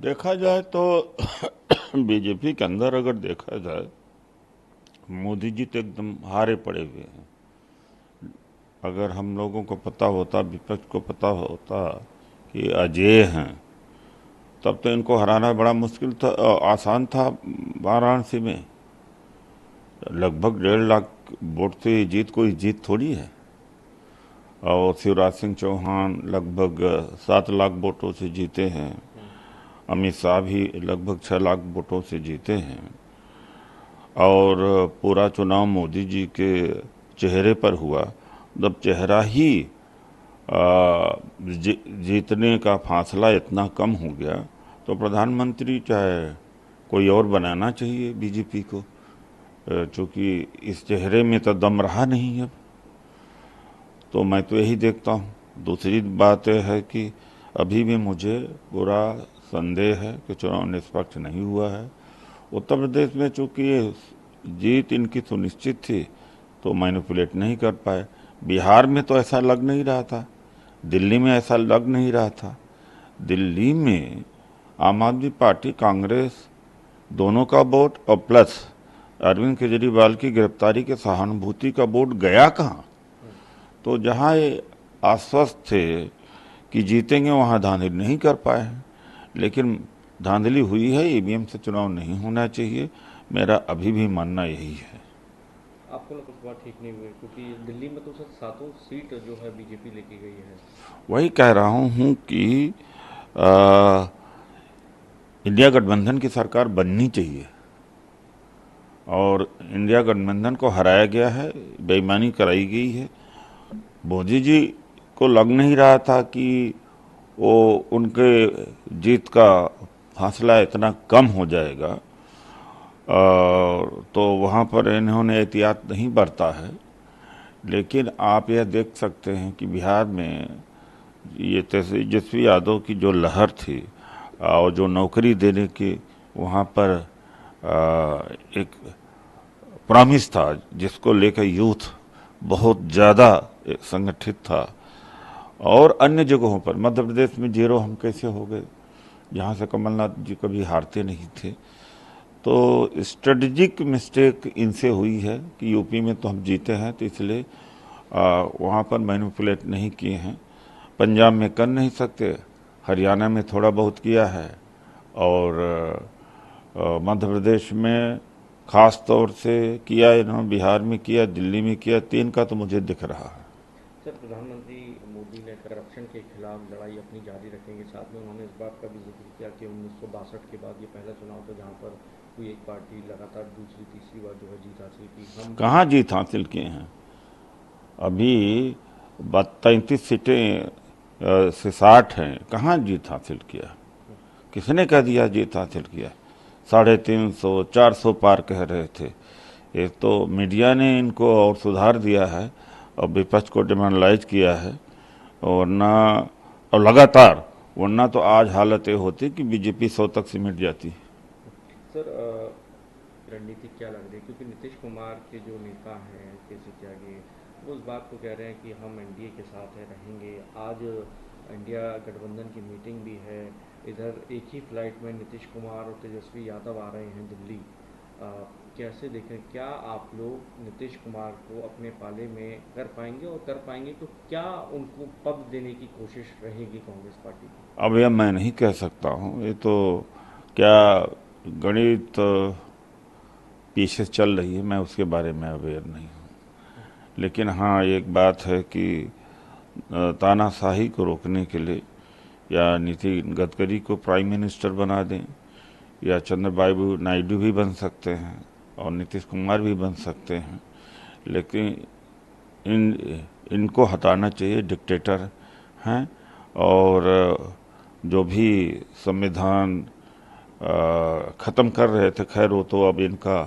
देखा जाए तो बीजेपी के अंदर अगर देखा जाए, मोदी जी तो एकदम हारे पड़े हुए हैं। अगर हम लोगों को पता होता, विपक्ष को पता होता कि अजेय हैं, तब तो इनको हराना बड़ा मुश्किल था, आसान था। वाराणसी में लगभग 1.5 लाख वोट से जीत कोई जीत थोड़ी है। और शिवराज सिंह चौहान लगभग 7 लाख वोटों से जीते हैं। अमित शाह भी लगभग 6 लाख वोटों से जीते हैं। और पूरा चुनाव मोदी जी के चेहरे पर हुआ। जब चेहरा ही जीतने का फासला इतना कम हो गया, तो प्रधानमंत्री चाहे कोई और बनाना चाहिए बीजेपी को, चूँकि इस चेहरे में तो दम रहा नहीं अब। तो मैं तो यही देखता हूँ। दूसरी बात यह है कि अभी भी मुझे पूरा संदेह है कि चुनाव निष्पक्ष नहीं हुआ है। उत्तर प्रदेश में चूँकि ये जीत इनकी सुनिश्चित थी, तो मैनिपुलेट नहीं कर पाए। बिहार में तो ऐसा लग नहीं रहा था, दिल्ली में ऐसा लग नहीं रहा था। दिल्ली में आम आदमी पार्टी, कांग्रेस दोनों का वोट और प्लस अरविंद केजरीवाल की गिरफ्तारी के सहानुभूति का वोट गया कहाँ। तो जहाँ ये आश्वस्त थे कि जीतेंगे, वहाँ धांधली नहीं कर पाए हैं। लेकिन धांधली हुई है, ईवीएम से चुनाव नहीं होना चाहिए, मेरा अभी भी मानना यही है। आपको लगा कुछ बात ठीक नहीं हुई क्योंकि दिल्ली में तो सर सातों सीट जो है बीजेपी लेके गई है। वही कह रहा हूँ कि आ, इंडिया गठबंधन की सरकार बननी चाहिए, और इंडिया गठबंधन को हराया गया है, बेईमानी कराई गई है। मोदी जी को लग नहीं रहा था कि वो उनके जीत का फासला इतना कम हो जाएगा, तो वहाँ पर इन्होंने एहतियात नहीं बरता है। लेकिन आप यह देख सकते हैं कि बिहार में ये तेजस्वी यादव की जो लहर थी, और जो नौकरी देने की वहाँ पर एक प्रॉमिस था, जिसको लेकर यूथ बहुत ज़्यादा संगठित था। और अन्य जगहों पर, मध्य प्रदेश में 0 हम कैसे हो गए, जहाँ से कमलनाथ जी कभी हारते नहीं थे। तो स्ट्रेटजिक मिस्टेक इनसे हुई है कि यूपी में तो हम जीते हैं, तो इसलिए वहाँ पर मैनिपुलेट नहीं किए हैं। पंजाब में कर नहीं सकते, हरियाणा में थोड़ा बहुत किया है, और मध्य प्रदेश में ख़ास तौर से किया इन्होंने, बिहार में किया, दिल्ली में किया। 3 का तो मुझे दिख रहा है। सर प्रधानमंत्री मोदी ने करप्शन के खिलाफ लड़ाई अपनी जारी रखेंगे, साथ में उन्होंने इस बात का भी जिक्र किया कि 1962 के बाद ये पहला चुनाव था जहाँ पर कोई एक पार्टी लगातार दूसरी तीसरी बार जो है जीत हासिल की। हम कहाँ जीत हासिल किए हैं? अभी 33 सीटें से 60 हैं, कहाँ जीत हासिल किया? किसने कह दिया जीत हासिल किया? 350, 400 पार कह रहे थे। ये तो मीडिया ने इनको और सुधार दिया है, और विपक्ष को डिमोरलाइज किया है। वरना, और लगातार, वरना तो आज हालत ये होती कि बीजेपी 100 तक सिमट जाती। सर रणनीति क्या लग रही है क्योंकि नीतीश कुमार के जो नेता हैं केसी त्यागी, वो उस बात को कह रहे हैं कि हम एनडीए के साथ है रहेंगे। आज इंडिया गठबंधन की मीटिंग भी है, इधर एक ही फ्लाइट में नीतीश कुमार और तेजस्वी यादव आ रहे हैं दिल्ली। कैसे देखें, क्या आप लोग नीतीश कुमार को अपने पाले में कर पाएंगे, और कर पाएंगे तो क्या उनको पद देने की कोशिश रहेगी कांग्रेस पार्टी की? अब यह मैं नहीं कह सकता हूँ, ये तो क्या गणित पीछे चल रही है, मैं उसके बारे में अवेयर नहीं हूँ। लेकिन हाँ, एक बात है कि तानाशाही को रोकने के लिए या नितिन गडकरी को प्राइम मिनिस्टर बना दें, या चंद्रबाबू नायडू भी बन सकते हैं, और नीतीश कुमार भी बन सकते हैं। लेकिन इनको हटाना चाहिए, डिक्टेटर हैं। और जो भी संविधान ख़त्म कर रहे थे, खैर वो तो अब इनका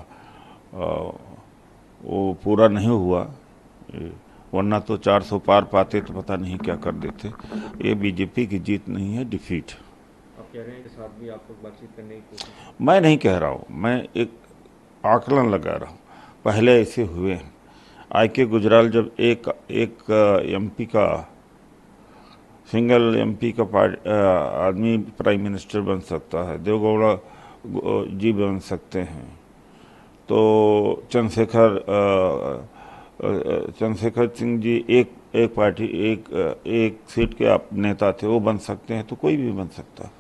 वो पूरा नहीं हुआ, वरना तो 400 पार पाते तो पता नहीं क्या कर देते। ये बीजेपी की जीत नहीं है, डिफीट। आप कह रहे हैं कि साथ भी आप लोग बातचीत करने की कोशिश। मैं नहीं कह रहा हूँ, मैं एक आकलन लगा रहा हूँ। पहले ऐसे हुए हैं। आई के गुजराल जब एक एमपी का सिंगल एमपी का आदमी प्राइम मिनिस्टर बन सकता है, देवगौड़ा जी बन सकते हैं, तो चंद्रशेखर सिंह जी एक पार्टी एक सीट के आप नेता थे, वो बन सकते हैं, तो कोई भी बन सकता है।